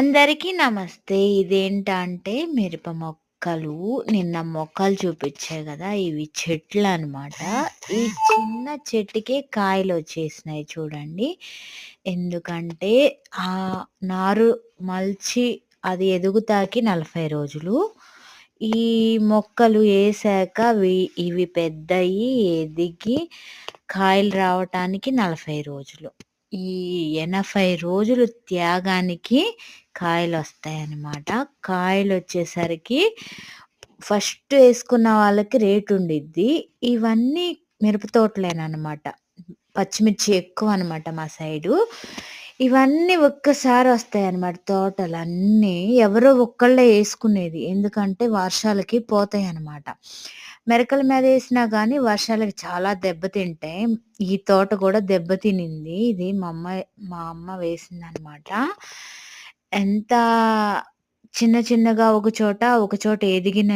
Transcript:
అందరికీ నమస్తే. ఇదేంటంటే మిరప మొక్కలు. నిన్న మొక్కలు చూపిచ్చా గదా! ఇవి చెట్లనమాట. ఈ చిన్న చెట్టుకే కాయలొచ్చేసినాయి చూడండి. ఎందుకంటే నారు మలిచి అది ఎదుగుతాకి 40 రోజులు. ఈ మొక్కలు ఏశాక ఇవి పెద్దయి, ఎదిగి కాయలు రావటానికి 40 రోజులు. ఈ 80 రోజులు త్యాగానికి కాయలొస్తాయన్నమాట. కాయలొచ్చేసరికి ఫస్ట్ ఏసుకున్న వాళ్ళకి రేటుండిద్ది. ఇవన్నీ మిరప తోటలేననమాట. పచ్చిమిర్చి ఎక్కువనమాట మా సైడు. ఇవన్నీ ఒక్కసారి ఒస్తాయన్నమాట తోటలన్నీ. ఎవరో ఒక్కళ్ళే ఏసుకునేది. ఎందుకంటే వర్షాలకి పోతాయన్నమాట. మెరకల మీదేసినా గానీ వర్షాలకి చాలా దెబ్బతింటాయి. ఈ తోట గూడా దెబ్బతినింది. ఇది మా అమ్మ వేసిందనమాట. ఎంత చిన్న చిన్నగా ఒక చోట ఎదిగిన